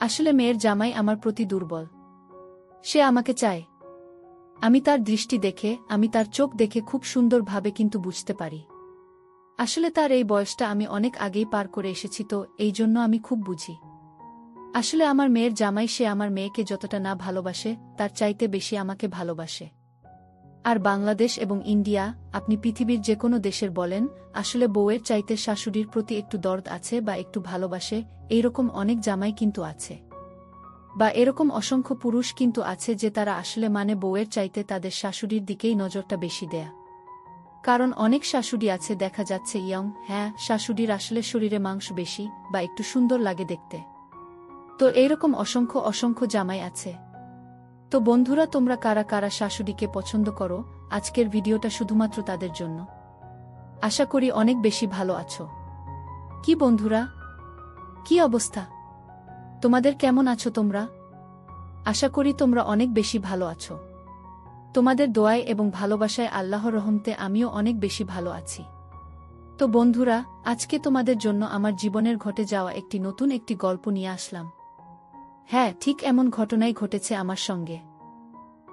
আসলে মেয়ের জামাই আমার প্রতি দুর্বল। সে আমাকে চায়। আমি তার দৃষ্টি দেখে, আমি তার চোখ দেখে খুব সুন্দরভাবে কিন্তু বুঝতে পারি। আসলে তার এই বয়সটা আমি অনেক আগেই পার করে এসেছি, তো এই জন্য আমি খুব বুঝি। আসলে আমার মেয়ের জামাই, সে আমার মেয়েকে যতটা না ভালোবাসে তার চাইতে বেশি আমাকে ভালোবাসে। আর বাংলাদেশ এবং ইন্ডিয়া, আপনি পৃথিবীর যে কোনো দেশের বলেন, আসলে বউয়ের চাইতে শাশুড়ির প্রতি একটু দরদ আছে বা একটু ভালোবাসে, এইরকম অনেক জামাই কিন্তু আছে। বা এরকম অসংখ্য পুরুষ কিন্তু আছে যে তারা আসলে বউয়ের চাইতে তাদের শাশুড়ির দিকেই নজরটা বেশি দেয়া। কারণ অনেক শাশুড়ি আছে দেখা যাচ্ছে ইয়ং, হ্যাঁ, শাশুড়ির আসলে শরীরে মাংস বেশি বা একটু সুন্দর লাগে দেখতে। তো এইরকম অসংখ্য অসংখ্য জামাই আছে। তো বন্ধুরা, তোমরা কারা কারা শাশুড়িকে পছন্দ করো, আজকের ভিডিওটা শুধুমাত্র তাদের জন্য। আশা করি অনেক বেশি ভালো আছো। কি বন্ধুরা, কি অবস্থা তোমাদের? কেমন আছো তোমরা? আশা করি তোমরা অনেক বেশি ভালো আছো। তোমাদের দোয়ায় এবং ভালোবাসায় আল্লাহর রহমতে আমিও অনেক বেশি ভালো আছি। তো বন্ধুরা, আজকে তোমাদের জন্য আমার জীবনের ঘটে যাওয়া একটি নতুন গল্প নিয়ে আসলাম। হ্যাঁ, ঠিক এমন ঘটনাই ঘটেছে আমার সঙ্গে।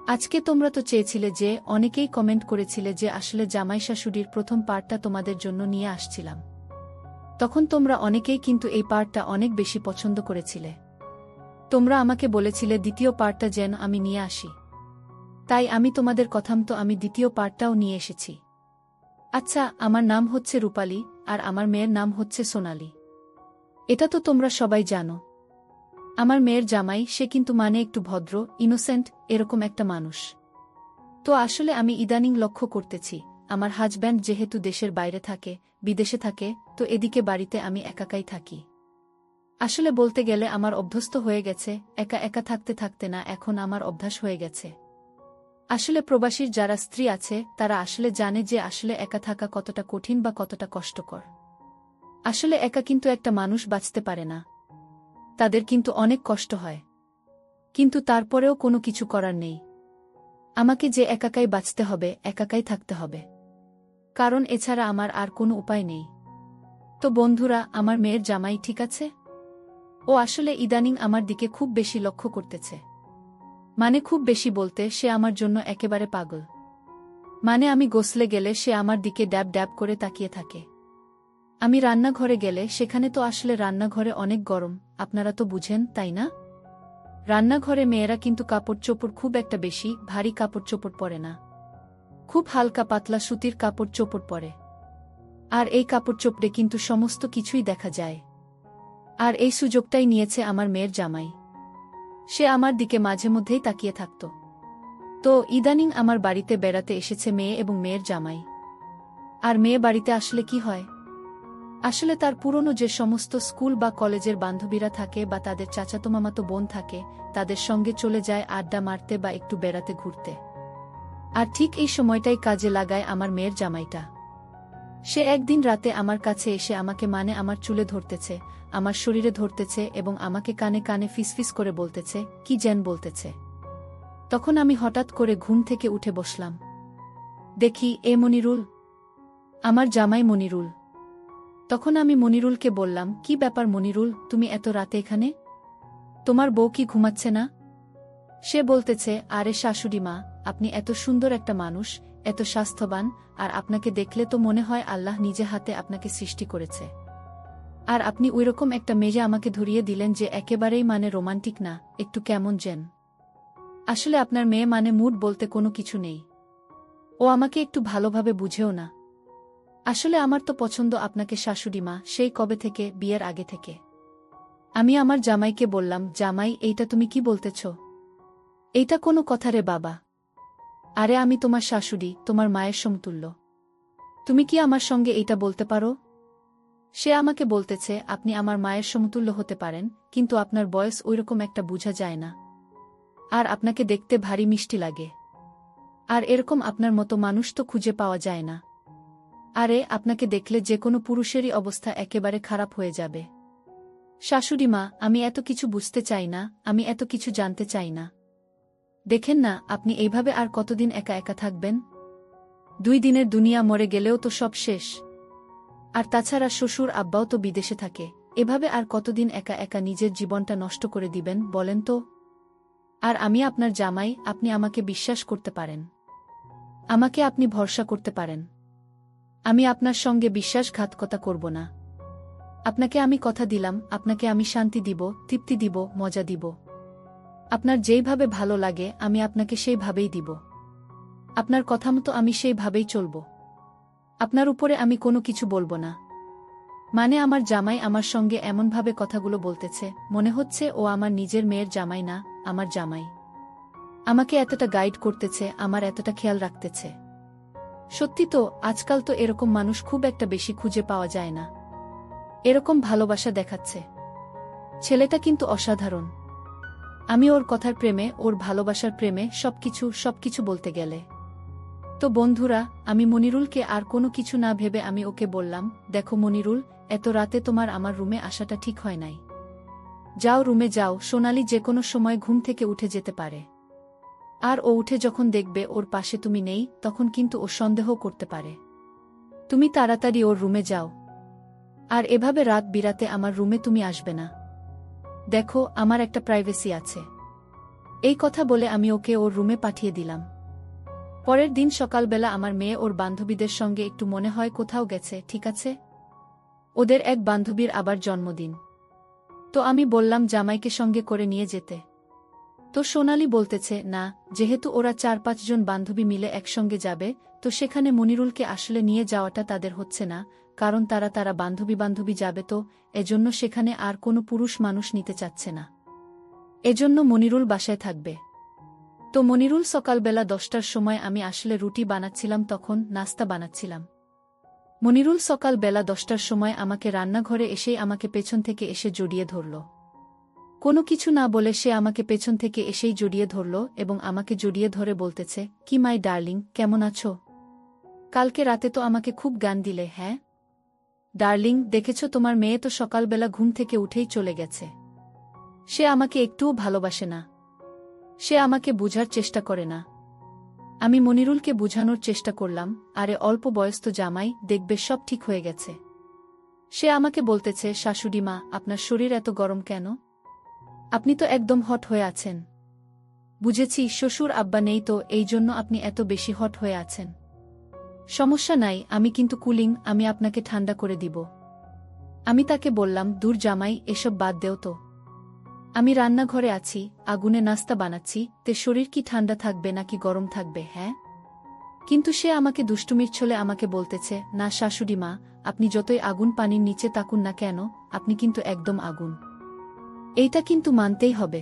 আজকে তোমরা তো চেয়েছিলে, যে অনেকেই কমেন্ট করেছিলে যে আসলে জামাই শাশুড়ির প্রথম পার্টটা তোমাদের জন্য নিয়ে আসছিলাম। তখন তোমরা অনেকেই কিন্তু এই পার্টটা অনেক বেশি পছন্দ করেছিলে। তোমরা আমাকে বলেছিলে দ্বিতীয় পার্টটা যেন আমি নিয়ে আসি। তাই আমি তোমাদের কথামতো আমি দ্বিতীয় পার্টটাও নিয়ে এসেছি। আচ্ছা, আমার নাম হচ্ছে রূপালী, আর আমার মেয়ের নাম হচ্ছে সোনালী। এটা তো তোমরা সবাই জানো। আমার মেয়ের জামাই, সে কিন্তু একটু ভদ্র, ইনোসেন্ট, এরকম একটা মানুষ। তো আসলে আমি ইদানিং লক্ষ্য করতেছি, আমার হাজব্যান্ড যেহেতু দেশের বাইরে থাকে, বিদেশে থাকে, তো এদিকে বাড়িতে আমি একাকাই থাকি। আসলে বলতে গেলে আমার অভ্যস্ত হয়ে গেছে, একা একা থাকতে থাকতে না এখন আমার অভ্যাস হয়ে গেছে। আসলে প্রবাসীর যারা স্ত্রী আছে তারা আসলে জানে যে আসলে একা থাকা কতটা কঠিন বা কতটা কষ্টকর। আসলে একা কিন্তু একটা মানুষ বাঁচতে পারে না। তাদের কিন্তু অনেক কষ্ট হয়। কিন্তু তারপরেও কোনো কিছু করার নেই। আমাকে যে একাকাই বাঁচতে হবে, একাকাই থাকতে হবে। কারণ এছাড়া আমার আর কোনো উপায় নেই। তো বন্ধুরা, আমার মেয়ের জামাই ঠিক আছে? ও আসলে ইদানিং আমার দিকে খুব বেশি লক্ষ্য করতেছে। খুব বেশি বলতে, সে আমার জন্য একেবারে পাগল। আমি গোসলে গেলে সে আমার দিকে ড্যাব ড্যাব করে তাকিয়ে থাকে। আমি রান্নাঘরে গেলে, সেখানে তো আসলে রান্নাঘরে অনেক গরম, আপনারা তো বুঝেন, তাই না? রান্নাঘরে মেয়েরা কিন্তু কাপড় চোপড় খুব একটা বেশি ভারী কাপড় চোপড় পরে না। খুব হালকা পাতলা সুতির কাপড় চোপড় পরে। আর এই কাপড় চোপড়ে কিন্তু সমস্ত কিছুই দেখা যায়। আর এই সুযোগটাই নিয়েছে আমার মেয়ের জামাই। সে আমার দিকে মাঝে মধ্যেই তাকিয়ে থাকত। তো ইদানিং আমার বাড়িতে বেড়াতে এসেছে মেয়ে এবং মেয়ের জামাই। আর মেয়ে বাড়িতে আসলে কি হয়? আসলে তার পুরনো যে সমস্ত স্কুল বা কলেজের বান্ধবীরা থাকে বা তাদের চাচাতো মামাতো বোন থাকে, তাদের সঙ্গে চলে যায় আড্ডা মারতে বা একটু বেড়াতে ঘুরতে। আর ঠিক এই সময়টাই কাজে লাগায় আমার মেয়ের জামাইটা। সে একদিন রাতে আমার কাছে এসে আমাকে আমার চুলে ধরতেছে, আমার শরীরে ধরতেছে এবং আমাকে কানে কানে ফিসফিস করে বলতেছে, কি যেন বলতেছে। তখন আমি হঠাৎ করে ঘুম থেকে উঠে বসলাম। দেখি, এ মনিরুল, আমার জামাই মনিরুল। তখন আমি মনিরুলকে বললাম, কি ব্যাপার মনিরুল, তুমি এত রাতে এখানে? তোমার বউ কি ঘুমাচ্ছে না? সে বলতেছে, আরে শাশুড়ি মা, আপনি এত সুন্দর একটা মানুষ, এত স্বাস্থ্যবান, আর আপনাকে দেখলে তো মনে হয় আল্লাহ নিজে হাতে আপনাকে সৃষ্টি করেছে। আর আপনি ওইরকম একটা মেয়ে আমাকে ধরিয়ে দিলেন যে একেবারেই রোমান্টিক না, একটু কেমন যেন। আসলে আপনার মেয়ে মুড বলতে কোনো কিছু নেই। ও আমাকে একটু ভালোভাবে বুঝেও না। আসলে আমার তো পছন্দ আপনাকে শাশুড়ি মা, সেই কবে থেকে, বিয়ের আগে থেকে। আমি আমার জামাইকে বললাম, জামাই, এইটা তুমি কি বলতেছ? এইটা কোনো কথা রে বাবা? আরে আমি তোমার শাশুড়ি, তোমার মায়ের সমতুল্য। তুমি কি আমার সঙ্গে এইটা বলতে পারো? সে আমাকে বলতেছে, আপনি আমার মায়ের সমতুল্য হতে পারেন, কিন্তু আপনার বয়স ওইরকম একটা বোঝা যায় না। আর আপনাকে দেখতে ভারী মিষ্টি লাগে। আর এরকম আপনার মতো মানুষ তো খুঁজে পাওয়া যায় না। আরে আপনাকে দেখলে যে কোনো পুরুষেরই অবস্থা একেবারে খারাপ হয়ে যাবে। শাশুড়ি মা, আমি এত কিছু বুঝতে চাই না, আমি এত কিছু জানতে চাই না। দেখেন না, আপনি এইভাবে আর কতদিন একা একা থাকবেন? 2 দিনের দুনিয়া, মরে গেলেও তো সব শেষ। আর তাছাড়া শ্বশুর আব্বাও তো বিদেশে থাকে, এভাবে আর কতদিন একা একা নিজের জীবনটা নষ্ট করে দিবেন বলেন তো? আর আমি আপনার জামাই, আপনি আমাকে বিশ্বাস করতে পারেন। আমাকে আপনি ভরসা করতে পারেন। আমি আপনার সঙ্গে বিশ্বাসঘাতকতা করব না। আপনাকে আমি কথা দিলাম, আপনাকে আমি শান্তি দিব, তৃপ্তি দিব, মজা দিব। আপনার যেইভাবে ভালো লাগে আমি আপনাকে সেইভাবেই দিব। আপনার কথা মতো আমি সেইভাবেই চলব। আপনার উপরে আমি কোনো কিছু বলবো না। মানে আমার জামাই আমার সঙ্গে এমনভাবে কথাগুলো বলতেছে, মনে হচ্ছে ও আমার নিজের মেয়ের জামাই না, আমার জামাই। আমাকে এতটা গাইড করতেছে, আমার এতটা খেয়াল রাখতেছে। সত্যি তো, আজকাল তো এরকম মানুষ খুব একটা বেশি খুঁজে পাওয়া যায় না। এরকম ভালোবাসা দেখাচ্ছে। ছেলেটা কিন্তু অসাধারণ। আমি ওর কথার প্রেমে, ওর ভালোবাসার প্রেমে সবকিছু বলতে গেলে। তো বন্ধুরা, আমি মনিরুলকে আর কোনো কিছু না ভেবে আমি ওকে বললাম, দেখো মনিরুল, এত রাতে তোমার আমার রুমে আসাটা ঠিক হয় নাই। যাও রুমে যাও, সোনালি যে কোনো সময় ঘুম থেকে উঠে যেতে পারে। আর ও উঠে যখন দেখবে ওর পাশে তুমি নেই, তখন কিন্তু ও সন্দেহ করতে পারে। তুমি তাড়াতাড়ি ওর রুমে যাও। আর এভাবে রাত বিরাতে আমার রুমে তুমি আসবে না। দেখো, আমার একটা প্রাইভেসি আছে। এই কথা বলে আমি ওকে ওর রুমে পাঠিয়ে দিলাম। পরের দিন সকালবেলা আমার মেয়ে ওর বান্ধবীদের সঙ্গে একটু মনে হয় কোথাও গেছে, ঠিক আছে? ওদের এক বান্ধবীর আবার জন্মদিন। তো আমি বললাম জামাইকে সঙ্গে করে নিয়ে যেতে। তো সোনালি বলতেছে, না, যেহেতু ওরা 4-5 জন বান্ধবী মিলে একসঙ্গে যাবে, তো সেখানে মনিরুলকে আসলে নিয়ে যাওয়াটা তাদের হচ্ছে না, কারণ তারা বান্ধবী যাবে, তো এজন্য সেখানে আর কোনো পুরুষ মানুষ নিতে চাচ্ছে না। এজন্য মনিরুল বাসায় থাকবে। তো মনিরুল সকালবেলা 10টার সময় আমি আসলে রুটি বানাচ্ছিলাম, তখন নাস্তা বানাচ্ছিলাম। মনিরুল সকালবেলা 10টার সময় আমাকে রান্নাঘরে এসেই আমাকে পেছন থেকে এসে জড়িয়ে ধরল। কোনো কিছু না বলে সে আমাকে পেছন থেকে এসেই জড়িয়ে ধরল এবং আমাকে জড়িয়ে ধরে বলতেছে, কি মাই ডার্লিং, কেমন আছো? কালকে রাতে তো আমাকে খুব গান দিলে। হ্যাঁ ডার্লিং, দেখেছ তোমার মেয়ে তো সকালবেলা ঘুম থেকে উঠেই চলে গেছে। সে আমাকে একটুও ভালোবাসে না। সে আমাকে বুঝার চেষ্টা করে না। আমি মনিরুলকে বুঝানোর চেষ্টা করলাম, আরে অল্প বয়স্ত জামাই, দেখবে সব ঠিক হয়ে গেছে। সে আমাকে বলতেছে, শাশুড়ি মা, আপনার শরীর এত গরম কেন? আপনি তো একদম হট হয়ে আছেন। বুঝেছি, শ্বশুর আব্বা নেই তো এই জন্য আপনি এত বেশি হট হয়ে আছেন। সমস্যা নাই, আমি কিন্তু কুলিং, আমি আপনাকে ঠান্ডা করে দিব। আমি তাকে বললাম, দূর জামাই, এসব বাদ দেও তো। আমি রান্নাঘরে আছি, আগুনে নাস্তা বানাচ্ছি, তে শরীর কি ঠান্ডা থাকবে নাকি গরম থাকবে? হ্যাঁ। কিন্তু সে আমাকে দুষ্টুমির ছলে আমাকে বলতেছে, না শাশুড়ি মা, আপনি যতই আগুন পানির নিচে তাকুন না কেন, আপনি কিন্তু একদম আগুন। এইটা কিন্তু মানতেই হবে।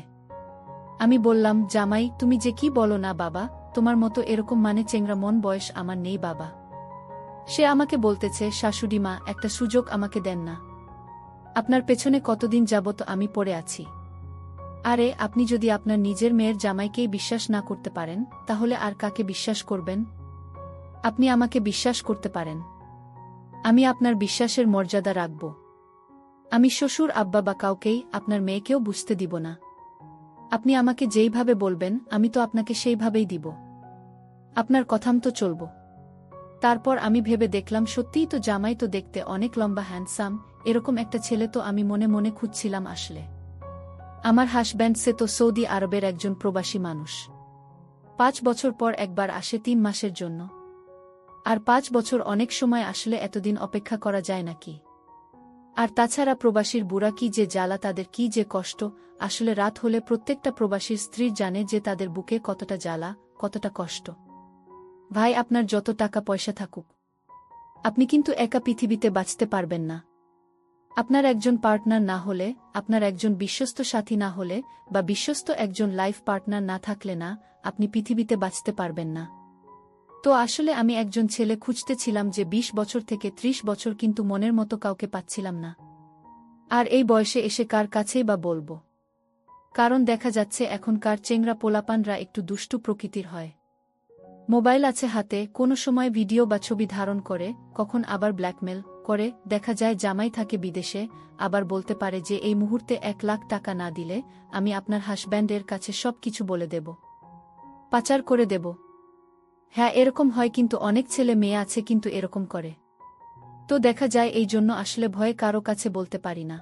আমি বললাম, জামাই, তুমি যে কি বলো না বাবা, তোমার মতো এরকম মানে চেংরা মন বয়স আমার নেই বাবা। সে আমাকে বলতেছে, শাশুড়ি মা, একটা সুযোগ আমাকে দেন না। আপনার পেছনে কতদিন যাবত আমি পড়ে আছি। আরে আপনি যদি আপনার নিজের মেয়ের জামাইকেই বিশ্বাস না করতে পারেন, তাহলে আর কাকে বিশ্বাস করবেন? আপনি আমাকে বিশ্বাস করতে পারেন। আমি আপনার বিশ্বাসের মর্যাদা রাখব। আমি শ্বশুর আব্বা বা কাউকেই, আপনার মেয়েকেও বুঝতে দিব না। আপনি আমাকে যেইভাবে বলবেন আমি তো আপনাকে সেইভাবেই দিব। আপনার কথামতো চলব। তারপর আমি ভেবে দেখলাম, সত্যিই তো জামাই তো দেখতে অনেক লম্বা, হ্যান্ডসাম, এরকম একটা ছেলে তো আমি মনে মনে খুঁজছিলাম আসলে। আমার হাসব্যান্ড সে তো সৌদি আরবের একজন প্রবাসী মানুষ। 5 বছর পর একবার আসে 3 মাসের জন্য। আর 5 বছর অনেক সময়, আসলে এতদিন অপেক্ষা করা যায় নাকি? আর তাছাড়া প্রবাসীর বুড়া কি যে জ্বালা, তাদের কি যে কষ্ট, আসলে রাত হলে প্রত্যেকটা প্রবাসীর স্ত্রীর জানে যে তাদের বুকে কতটা জ্বালা, কতটা কষ্ট। ভাই, আপনার যত টাকা পয়সা থাকুক, আপনি কিন্তু একা পৃথিবীতে বাঁচতে পারবেন না। আপনার একজন পার্টনার না হলে, আপনার একজন বিশ্বস্ত সাথী না হলে, বা বিশ্বস্ত একজন লাইফ পার্টনার না থাকলে না, আপনি পৃথিবীতে বাঁচতে পারবেন না। তো আসলে আমি একজন ছেলে খুঁজতেছিলাম যে 20 বছর থেকে 30 বছর, কিন্তু মনের মতো কাউকে পাচ্ছিলাম না। আর এই বয়সে এসে কার কাছেই বা বলবো? কারণ দেখা যাচ্ছে এখনকার চেংরা পোলাপানরা একটু দুষ্টু প্রকৃতির হয়। মোবাইল আছে হাতে, কোনো সময় ভিডিও বা ছবি ধারণ করে, কখন আবার ব্ল্যাকমেল করে। দেখা যায় জামাই থাকে বিদেশে, আবার বলতে পারে যে এই মুহূর্তে 1 লাখ টাকা না দিলে আমি আপনার হাসব্যান্ডের কাছে সব কিছু বলে দেব, পাচার করে দেব। হ্যাঁ, এরকম হয়, কিন্তু অনেক ছেলে মেয়ে আছে কিন্তু এরকম করে। তো দেখা যায় এই জন্য আসলে ভয়ে কারো কাছে বলতে পারি না।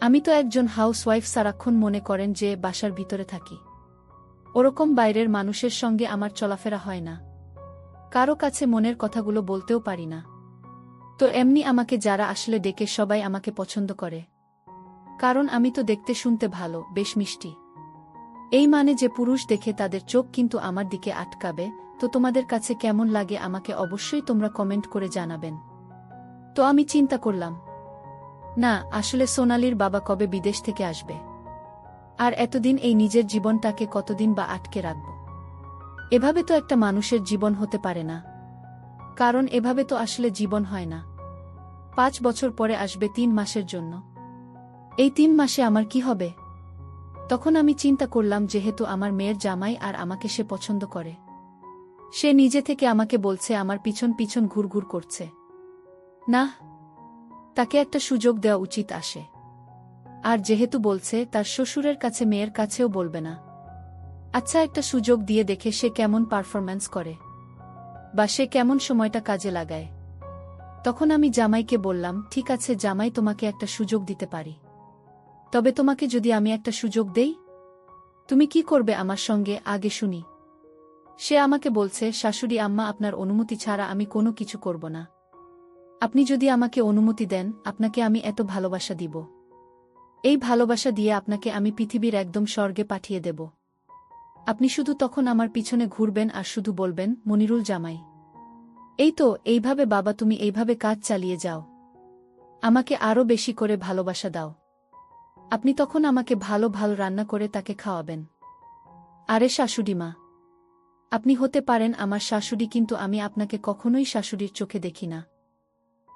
আমি তো একজন হাউসওয়াইফ, সারাক্ষণ মনে করেন যে বাসার ভিতরে থাকি। ওরকম বাইরের মানুষের সঙ্গে আমার চলাফেরা হয় না, কারো কাছে মনের কথাগুলো বলতেও পারি না। তো এমনি আমাকে যারা আসলে ডেকে সবাই আমাকে পছন্দ করে, কারণ আমি তো দেখতে শুনতে ভালো, বেশ মিষ্টি। এই মানে যে পুরুষ দেখে তাদের চোখ কিন্তু আমার দিকে আটকাবে। তো তোমাদের কাছে কেমন লাগে আমাকে অবশ্যই তোমরা কমেন্ট করে জানাবেন। তো আমি চিন্তা করলাম, না আসলে সোনালির বাবা কবে বিদেশ থেকে আসবে, আর এতদিন এই নিজের জীবনটাকে কতদিন বা আটকে রাখব। এভাবে তো একটা মানুষের জীবন হতে পারে না, কারণ এভাবে তো আসলে জীবন হয় না। 5 বছর পরে আসবে 3 মাসের জন্য, এই 3 মাসে আমার কি হবে? তখন আমি চিন্তা করলাম, যেহেতু আমার মেয়ের জামাই আর আমাকে সে পছন্দ করে, সে নিজে থেকে আমাকে বলছে, আমার পিছন পিছন ঘুরঘুর করছে, না তাকে একটা সুযোগ দেওয়া উচিত আসে। আর যেহেতু বলছে তার শ্বশুরের কাছে, মেয়ের কাছেও বলবে না, আচ্ছা একটা সুযোগ দিয়ে দেখে সে কেমন পারফরম্যান্স করে বা সে কেমন সময়টা কাজে লাগায়। তখন আমি জামাইকে বললাম, ঠিক আছে জামাই, তোমাকে একটা সুযোগ দিতে পারি, তবে তোমাকে যদি আমি একটা সুযোগ দেই, তুমি কি করবে আমার সঙ্গে আগে শুনি। সে আমাকে বলছে, শাশুড়ি আম্মা, আপনার অনুমতি ছাড়া আমি কোনো কিছু করব না। আপনি যদি আমাকে অনুমতি দেন, আপনাকে আমি এত ভালোবাসা দিব, এই ভালোবাসা দিয়ে আপনাকে আমি পৃথিবীর একদম স্বর্গে পাঠিয়ে দেব। আপনি শুধু তখন আমার পিছনে ঘুরবেন আর শুধু বলবেন, মনিরুল জামাই। এই তো, এইভাবে বাবা, তুমি এইভাবে কাজ চালিয়ে যাও, আমাকে আরও বেশি করে ভালোবাসা দাও। আপনি তখন আমাকে ভালো ভালো রান্না করে তাকে খাওয়াবেন। আরে শাশুড়িমা, আপনি হতে পারেন আমার শাশুড়ি, কিন্তু আমি আপনাকে কখনোই শাশুড়ির চোখে দেখি না।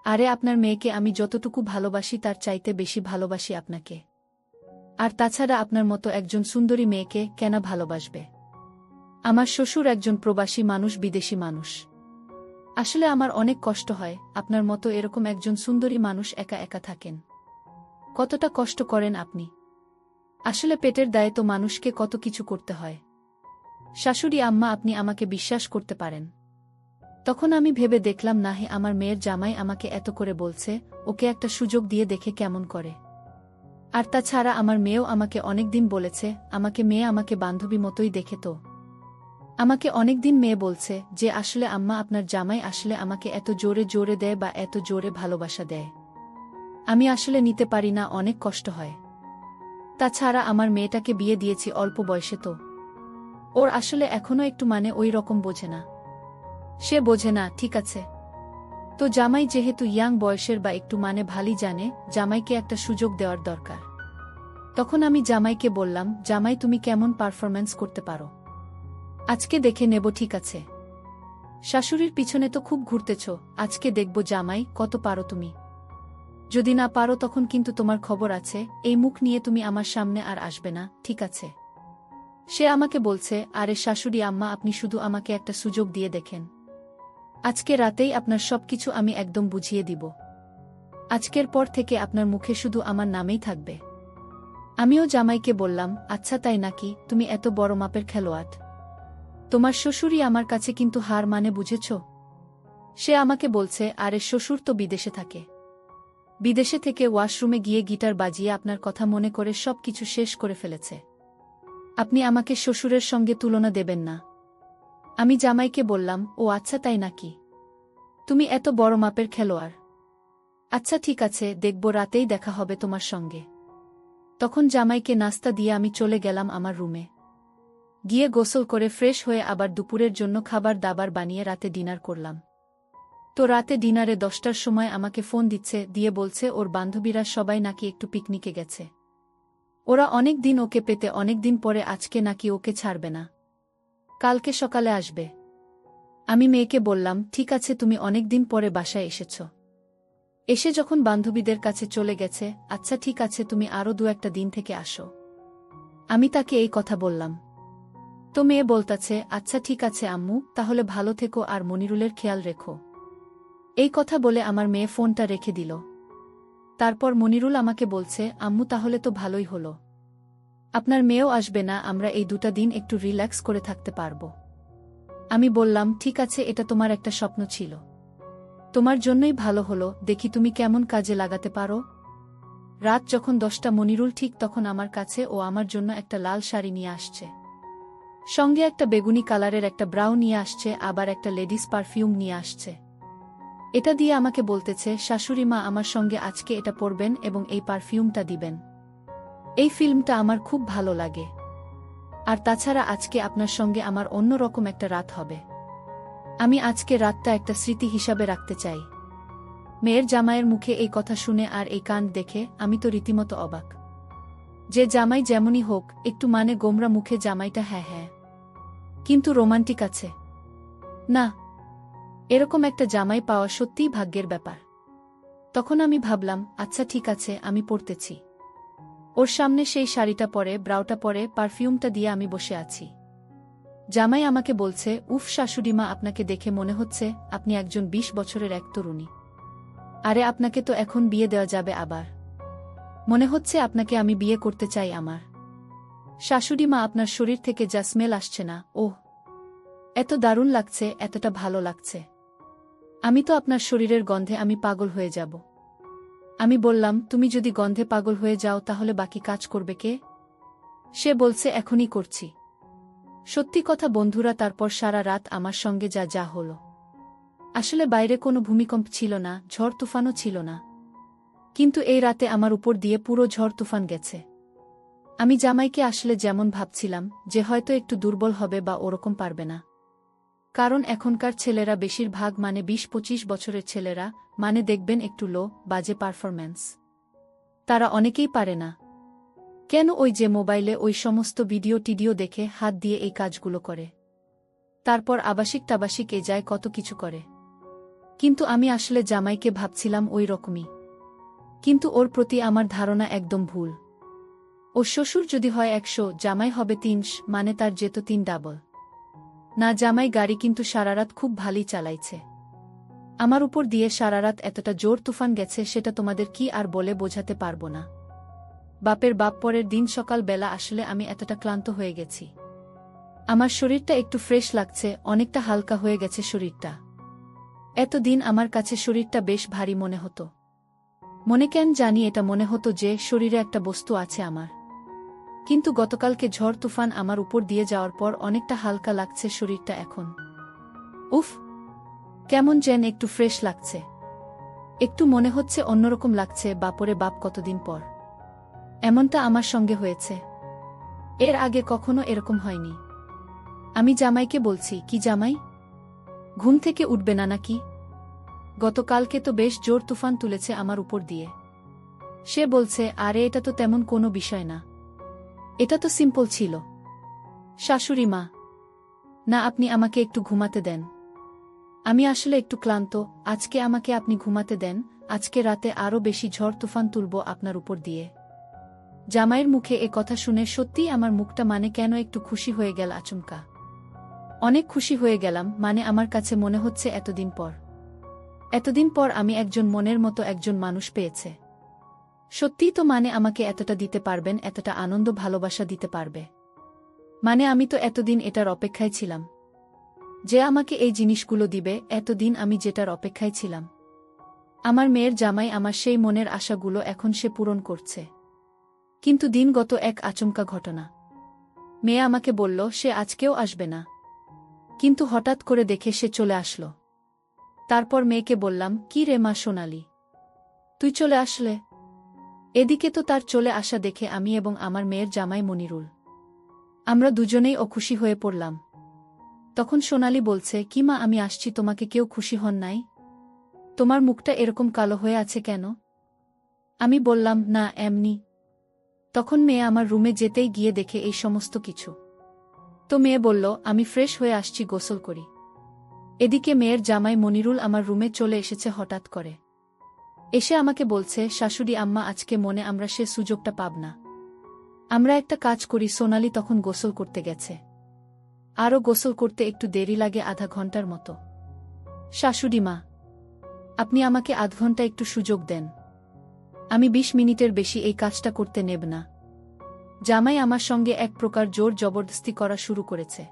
আরে আপনার মেয়েকে আমি যতটুকু ভালোবাসি তার চাইতে বেশি ভালোবাসি আপনাকে। আর তাছাড়া আপনার মতো একজন সুন্দরী মেয়েকে কেন ভালোবাসবে? আমার শ্বশুর একজন প্রবাসী মানুষ, বিদেশি মানুষ। আসলে আমার অনেক কষ্ট হয়, আপনার মতো এরকম একজন সুন্দরী মানুষ একা একা থাকেন। কতটা কষ্ট করেন আপনি। আসলে পেটের দায়ে তো মানুষকে কত কিছু করতে হয়। শাশুড়ি আম্মা, আপনি আমাকে বিশ্বাস করতে পারেন। তখন আমি ভেবে দেখলাম, না হে, আমার মেয়ের জামাই আমাকে এত করে বলছে, ওকে একটা সুযোগ দিয়ে দেখে কেমন করে। আর তাছাড়া আমার মেয়েও আমাকে অনেকদিন বলেছে, মেয়ে আমাকে বান্ধবী মতোই দেখে। তো আমাকে অনেকদিন মেয়ে বলছে যে আসলে আম্মা, আপনার জামাই আসলে আমাকে এত জোরে জোরে দেয় বা এত জোরে ভালোবাসা দেয়, আমি আসলে নিতে পারি না, অনেক কষ্ট হয়। তাছাড়া আমার মেয়েটাকে বিয়ে দিয়েছি অল্প বয়সে, তো ওর আসলে এখনো একটু মানে ওই রকম বোঝে না। সে বোঝে না, ঠিক আছে। তো জামাই যেহেতু ইয়াং বয়সের বা একটু মানে ভালোই জানে, জামাইকে একটা সুযোগ দেওয়ার দরকার। তখন আমি জামাইকে বললাম, জামাই তুমি কেমন পারফরম্যান্স করতে পারো, আজকে দেখে নেব, ঠিক আছে? শাশুড়ির পিছনে তো খুব ঘুরতেছ, আজকে দেখব জামাই কত পারো তুমি। যদি না পারো তখন কিন্তু তোমার খবর আছে, এই মুখ নিয়ে তুমি আমার সামনে আর আসবে না, ঠিক আছে? সে আমাকে বলছে, আরে শাশুড়ি আম্মা, আপনি শুধু আমাকে একটা সুযোগ দিয়ে দেখেন, আজকে রাতেই আপনার সবকিছু আমি একদম বুঝিয়ে দিব। আজকের পর থেকে আপনার মুখে শুধু আমার নামেই থাকবে। আমিও জামাইকে বললাম, আচ্ছা তাই নাকি, তুমি এত বড় মাপের খেলোয়াড়, তোমার শ্বশুরই আমার কাছে কিন্তু হার মানে, বুঝেছ? সে আমাকে বলছে, আরে শ্বশুর তো বিদেশে থাকে, বিদেশে থেকে ওয়াশরুমে গিয়ে গিটার বাজিয়ে আপনার কথা মনে করে সব কিছু শেষ করে ফেলেছে, আপনি আমাকে শ্বশুরের সঙ্গে তুলনা দেবেন না। আমি জামাইকে বললাম, ও আচ্ছা তাই নাকি, তুমি এত বড় মাপের খেলোয়াড়, আচ্ছা ঠিক আছে, দেখব, রাতেই দেখা হবে তোমার সঙ্গে। তখন জামাইকে নাস্তা দিয়ে আমি চলে গেলাম আমার রুমে, গিয়ে গোসল করে ফ্রেশ হয়ে আবার দুপুরের জন্য খাবার দাবার বানিয়ে রাতে ডিনার করলাম। তো রাতে ডিনারে 10টার সময় আমাকে ফোন দিচ্ছে, দিয়ে বলছে ওর বান্ধবীরা সবাই নাকি একটু পিকনিকে গেছে, ওরা অনেক দিন ওকে পেতে, অনেক দিন পরে আজকে নাকি ওকে ছাড়বে না, কালকে সকালে আসবে। আমি মেয়েকে বললাম, ঠিক আছে, তুমি অনেক দিন পরে বাসায় এসেছ, এসে যখন বান্ধবীদের কাছে চলে গেছে, আচ্ছা ঠিক আছে, তুমি আরও 2-1 দিন থেকে আসো। আমি তাকে এই কথা বললাম। তো মেয়ে বলতাছে, আচ্ছা ঠিক আছে আম্মু, তাহলে ভালো থেকো আর মনিরুলের খেয়াল রেখো। এই কথা বলে আমার মেয়ে ফোনটা রেখে দিল। তারপর মনিরুল আমাকে বলছে, আম্মু তাহলে তো ভালোই হলো, আপনার মেয়েও আসবে না, আমরা এই 2টা দিন একটু রিল্যাক্স করে থাকতে পারব। আমি বললাম, ঠিক আছে, এটা তোমার একটা স্বপ্ন ছিল, তোমার জন্যই ভালো হলো, দেখি তুমি কেমন কাজে লাগাতে পারো। রাত যখন 10টা মনিরুল ঠিক তখন আমার কাছে ও আমার জন্য একটা লাল শাড়ি নিয়ে আসছে। সঙ্গে একটা বেগুনি কালারের একটা ব্রাউ নিয়ে আসছে, আবার একটা লেডিস পারফিউম নিয়ে আসছে। এটা দিয়ে আমাকে বলতেছে, শাশুড়ি মা আমার সঙ্গে আজকে এটা পরবেন এবং এই পারফিউমটা দিবেন। এই ফিল্মটা আমার খুব ভালো লাগে। আর তাছাড়া আজকে আপনার সঙ্গে আমার অন্যরকম একটা রাত হবে। আমি আজকে রাতটা একটা স্মৃতি হিসাবে রাখতে চাই। মেয়ের জামাইয়ের মুখে এই কথা শুনে আর এই কাণ্ড দেখে আমি তো রীতিমতো অবাক। যে জামাই যেমনই হোক, একটু মানে গোমরা মুখে জামাইটা হ্যাঁ হ্যাঁ, কিন্তু রোমান্টিক আছে না। এরকম একটা জামাই পাওয়া সত্যিই ভাগ্যের ব্যাপার। তখন আমি ভাবলাম, আচ্ছা ঠিক আছে, আমি পরতেছি। ওর সামনে সেই শাড়িটা পরে, ব্রাউটা পরে, পারফিউমটা দিয়ে আমি বসে আছি। জামাই আমাকে বলছে, উফ শাশুড়িমা, আপনাকে দেখে মনে হচ্ছে আপনি একজন 20 বছরের এক তরুণী। আরে আপনাকে তো এখন বিয়ে দেওয়া যাবে আবার। মনে হচ্ছে আপনাকে আমি বিয়ে করতে চাই আমার। শাশুড়িমা, আপনার শরীর থেকে যা স্মেল আসছে না, ওহ এত দারুণ লাগছে, এতটা ভালো লাগছে। আমি তো আপনার শরীরের গন্ধে আমি পাগল হয়ে যাব। আমি বললাম, তুমি যদি গন্ধে পাগল হয়ে যাও তাহলে বাকি কাজ করবে কে? সে বলছে, এখনই করছি। সত্যি কথা বন্ধুরা, তারপর সারা রাত আমার সঙ্গে যা যা হলো। আসলে বাইরে কোনো ভূমিকম্প ছিল না, ঝড় তুফানও ছিল না, কিন্তু এই রাতে আমার উপর দিয়ে পুরো ঝড় তুফান গেছে। আমি জামাইকে আসলে যেমন ভাবছিলাম যে হয়তো একটু দুর্বল হবে বা ওরকম পারবে না। কারণ এখনকার ছেলেরা বেশিরভাগ মানে 20-25 বছরের ছেলেরা মানে দেখবেন একটু লো বাজে পারফরম্যান্স। তারা অনেকেই পারে না। কেন, ওই যে মোবাইলে ওই সমস্ত ভিডিও টিডিও দেখে হাত দিয়ে এই কাজগুলো করে, তারপর আবাসিক টাবাসিক এ যায়, কত কিছু করে। কিন্তু আমি আসলে জামাইকে ভাবছিলাম ওই রকমই। কিন্তু ওর প্রতি আমার ধারণা একদম ভুল। ও শ্বশুর যদি হয় 100, জামাই হবে 300, মানে তার যেত 3 ডাবল। না, জামাই গাড়ি কিন্তু সারারাত খুব ভালোই চালাইছে। আমার উপর দিয়ে সারারাত এতটা জোর তুফান গেছে সেটা তোমাদের কি আর বলে বোঝাতে পারবো না। বাপের বাপ, পরের দিন সকাল বেলা আসলে আমি এতটা ক্লান্ত হয়ে গেছি। আমার শরীরটা একটু ফ্রেশ লাগছে, অনেকটা হালকা হয়ে গেছে শরীরটা। এতদিন আমার কাছে শরীরটা বেশ ভারী মনে হতো। মনে কেন জানি এটা মনে হতো যে শরীরে একটা বস্তু আছে আমার। কিন্তু গতকালকে ঝড় তুফান আমার উপর দিয়ে যাওয়ার পর অনেকটা হালকা লাগছে শরীরটা এখন। উফ, কেমন যেন একটু ফ্রেশ লাগছে। একটু মনে হচ্ছে অন্যরকম লাগছে। বাপরে বাপ, কতদিন পর এমনটা আমার সঙ্গে হয়েছে। এর আগে কখনো এরকম হয়নি। আমি জামাইকে বলছি, কি জামাই, ঘুম থেকে উঠবে না নাকি? গতকালকে তো বেশ জোর তুফান তুলেছে আমার উপর দিয়ে। সে বলছে, আরে এটা তো তেমন কোনো বিষয় না, এটা তো সিম্পল ছিল। শাশুড়ি মা, না, আপনি আমাকে একটু ঘুমাতে দেন। আমি আসলে একটু ক্লান্ত, আজকে আমাকে আপনি ঘুমাতে দেন। আজকে রাতে আরও বেশি ঝড় তুফান তুলব আপনার উপর দিয়ে। জামাইয়ের মুখে এ কথা শুনে সত্যিই আমার মুখটা মানে কেন একটু খুশি হয়ে গেল আচমকা। অনেক খুশি হয়ে গেলাম, মানে আমার কাছে মনে হচ্ছে এতদিন পর আমি একজন মনের মতো একজন মানুষ পেয়েছে। সত্যিই তো, মানে আমাকে এতটা দিতে পারবেন, এতটা আনন্দ ভালোবাসা দিতে পারবে। মানে আমি তো এতদিন এটার অপেক্ষায় ছিলাম যে আমাকে এই জিনিসগুলো দিবে। এতদিন আমি যেটার অপেক্ষায় ছিলাম। আমার মেয়ের জামাই আমার সেই মনের আশাগুলো এখন সে পূরণ করছে। কিন্তু দিনগত এক আচমকা ঘটনা। মেয়ে আমাকে বলল সে আজকেও আসবে না, কিন্তু হঠাৎ করে দেখে সে চলে আসলো। তারপর মেয়েকে বললাম, কি রে মা সোনালি, তুই চলে আসলে? এদিকে তো তার চলে আসা দেখে আমি এবং আমার মেয়ের জামাই মনিরুল, আমরা দুজনেই অখুশি হয়ে পড়লাম। তখন সোনালি বলছে, কি মা, আমি আসছি, তোমাকে কেউ খুশি হন নাই? তোমার মুখটা এরকম কালো হয়ে আছে কেন? আমি বললাম, না এমনি। তখন মেয়ে আমার রুমে যেতেই গিয়ে দেখে এই সমস্ত কিছু। তো মেয়ে বলল, আমি ফ্রেশ হয়ে আসছি, গোসল করি। এদিকে মেয়ের জামাই মনিরুল আমার রুমে চলে এসেছে হঠাৎ করে। এসে আমাকে বলছে, শাশুড়ি আম্মা, আজকে মনে আমরা সে সুযোগটা পাব না। আমরা একটা কাজ করি। সোনালি তখন গোসল করতে গেছে। আরও গোসল করতে একটু দেরি লাগে, আধা ঘন্টার মতো। শাশুড়ি মা, আপনি আমাকে আধ ঘন্টা একটু সুযোগ দেন। আমি 20 মিনিটের বেশি এই কাজটা করতে নেব না। জামাই আমার সঙ্গে এক প্রকার জোর জবরদস্তি করা শুরু করেছে।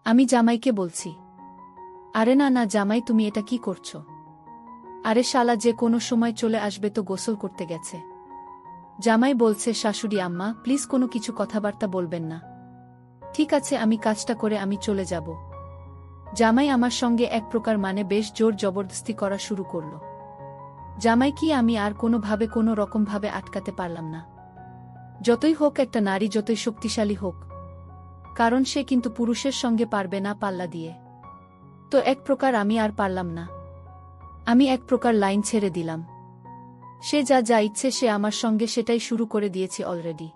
আমি জামাইকে বলছি, আরে না না জামাই, তুমি এটা কি করছো? আরে শালা যে কোনো সময় চলে আসবে, তো গোসল করতে গেছে। জামাই বলছে, শাশুড়ি আম্মা প্লিজ কোনো কিছু কথাবার্তা বলবেন না। ঠিক আছে, আমি কাজটা করে আমি চলে যাব। জামাই আমার সঙ্গে এক প্রকার বেশ জোর জবরদস্তি করা শুরু করল। জামাই কি আমি আর কোনোভাবে কোনো রকমভাবে আটকাতে পারলাম না। যতই হোক একটা নারী, যতই শক্তিশালী হোক, কারণ সে কিন্তু পুরুষের সঙ্গে পারবে না পাল্লা দিয়ে। তো এক প্রকার আমি আর পারলাম না। আমি এক প্রকার লাইন ছেড়ে দিলাম। সে যা যা ইচ্ছে সে আমার সঙ্গে সেটাই শুরু করে দিয়েছি অলরেডি।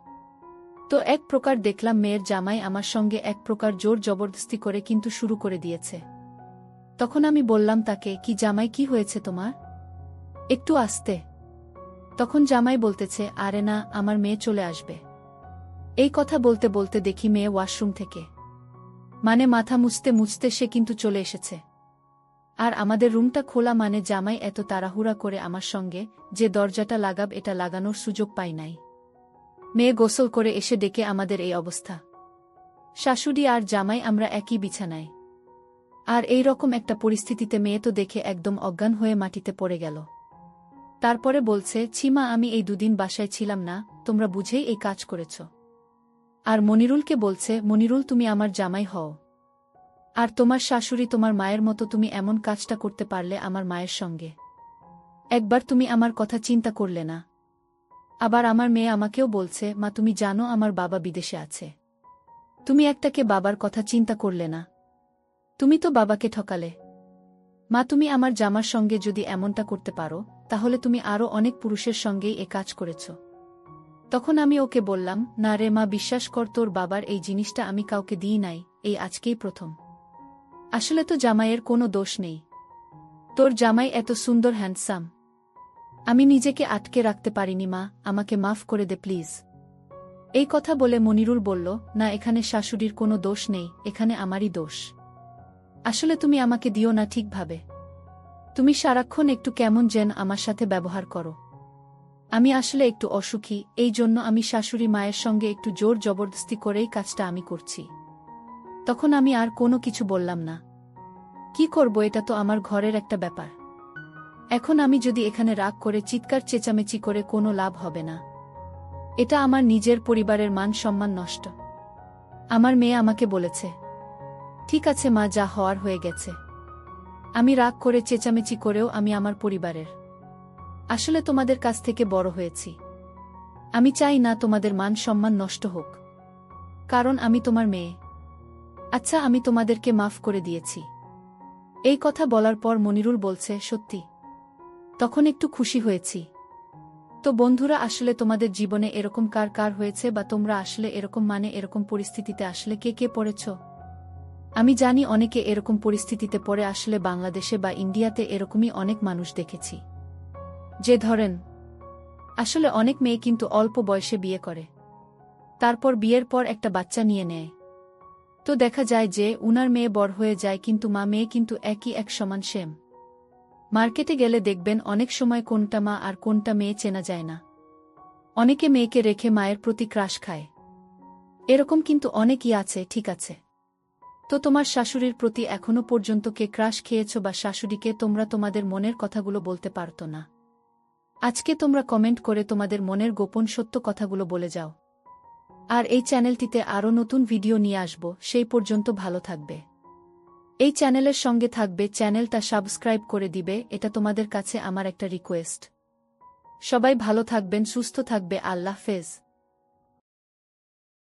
তো এক প্রকার দেখলাম মেয়ের জামাই আমার সঙ্গে এক প্রকার জোর জবরদস্তি করে কিন্তু শুরু করে দিয়েছে। তখন আমি বললাম তাকে, কি জামাই, কি হয়েছে তোমার? একটু আস্তে। তখন জামাই বলতেছে, আরে না, আমার মেয়ে চলে আসবে। এই কথা বলতে বলতে দেখি মেয়ে ওয়াশরুম থেকে মাথা মুছতে মুছতে সে কিন্তু চলে এসেছে। আর আমাদের রুমটা খোলা, জামাই এত তাড়াহুড়া করে আমার সঙ্গে যে দরজাটা লাগাব এটা লাগানোর সুযোগ পাই নাই। মেয়ে গোসল করে এসে ডেকে আমাদের এই অবস্থা। শাশুড়ি আর জামাই আমরা একই বিছানায়। আর এই রকম একটা পরিস্থিতিতে মেয়ে তো দেখে একদম অজ্ঞান হয়ে মাটিতে পড়ে গেল। তারপরে বলছে, ছিমা আমি এই দুদিন বাসায় ছিলাম না, তোমরা বুঝেই এই কাজ করেছ। আর মনিরুলকে বলছে, মনিরুল তুমি আমার জামাই হও, আর তোমার শাশুড়ি তোমার মায়ের মতো, তুমি এমন কাজটা করতে পারলে আমার মায়ের সঙ্গে? একবার তুমি আমার কথা চিন্তা করলে না? আবার আমার মেয়ে আমাকেও বলছে, মা তুমি জানো আমার বাবা বিদেশে আছে, তুমি একটাকে বাবার কথা চিন্তা করলে না? তুমি তো বাবাকে ঠকালে। মা তুমি আমার জামার সঙ্গে যদি এমনটা করতে পারো, তাহলে তুমি আরও অনেক পুরুষের সঙ্গেই এ কাজ করেছ। তখন আমি ওকে বললাম, না রে মা, বিশ্বাস কর, তোর বাবার এই জিনিসটা আমি কাউকে দিই নাই, এই আজকেই প্রথম। আসলে তো জামাইয়ের কোনো দোষ নেই। তোর জামাই এত সুন্দর, হ্যান্ডসাম, আমি নিজেকে আটকে রাখতে পারিনি মা, আমাকে মাফ করে দে প্লিজ। এই কথা বলে মনিরুল বলল, না এখানে শাশুড়ির কোনো দোষ নেই, এখানে আমারই দোষ। আসলে তুমি আমাকে দিও না ঠিকভাবে। তুমি সারাক্ষণ একটু কেমন যেন আমার সাথে ব্যবহার করো। আমি আসলে একটু অসুখী, এই জন্য আমি শাশুড়ি মায়ের সঙ্গে একটু জোর জবরদস্তি করেই কাজটা আমি করছি। তখন আমি আর কোনো কিছু বললাম না। কি করব, এটা তো আমার ঘরের একটা ব্যাপার। এখন আমি যদি এখানে রাগ করে চিৎকার চেঁচামেচি করে কোনো লাভ হবে না। এটা আমার নিজের পরিবারের মান সম্মান নষ্ট। আমার মেয়ে আমাকে বলেছে, ঠিক আছে মা, যা হওয়ার হয়ে গেছে। আমি রাগ করে চেঁচামেচি করেও আমি আমার পরিবারের, আসলে তোমাদের কাছ থেকে বড় হয়েছি। আমি চাই না তোমাদের মান সম্মান নষ্ট হোক, কারণ আমি তোমার মেয়ে। আচ্ছা, আমি তোমাদেরকে মাফ করে দিয়েছি। এই কথা বলার পর মনিরুল বলছে, সত্যি? তখন একটু খুশি হয়েছি। তো বন্ধুরা, আসলে তোমাদের জীবনে এরকম কার কার হয়েছে, বা তোমরা আসলে এরকম এরকম পরিস্থিতিতে আসলে কে কে পড়েছ? আমি জানি অনেকে এরকম পরিস্থিতিতে পড়ে, আসলে বাংলাদেশে বা ইন্ডিয়াতে এরকমই অনেক মানুষ দেখেছি, যে ধরেন আসলে অনেক মেয়ে কিন্তু অল্প বয়সে বিয়ে করে, তারপর বিয়ের পর একটা বাচ্চা নিয়ে নেয়। তো দেখা যায় যে উনার মেয়ে বড় হয়ে যায়, কিন্তু মা মেয়ে কিন্তু একই, এক সমান সেম। মার্কেটে গেলে দেখবেন অনেক সময় কোনটা মা আর কোনটা মেয়ে চেনা যায় না। অনেকে মেয়েকে রেখে মায়ের প্রতি ক্রাশ খায়, এরকম কিন্তু অনেকই আছে, ঠিক আছে? তো তোমার শাশুড়ির প্রতি এখনো পর্যন্ত কে ক্রাশ খেয়েছ, বা শাশুড়িকে তোমরা তোমাদের মনের কথাগুলো বলতে পারতো না? আজকে তোমরা কমেন্ট করে তোমাদের মনের গোপন সত্য কথাগুলো বলে যাও। আর এই চ্যানেলটিতে আরও নতুন ভিডিও নিয়ে আসব, সেই পর্যন্ত ভালো থাকবে। এই চ্যানেলের সঙ্গে থাকবে, চ্যানেলটা সাবস্ক্রাইব করে দিবে, এটা তোমাদের কাছে আমার একটা রিকোয়েস্ট। সবাই ভালো থাকবেন, সুস্থ থাকবে, আল্লাহ হাফেজ।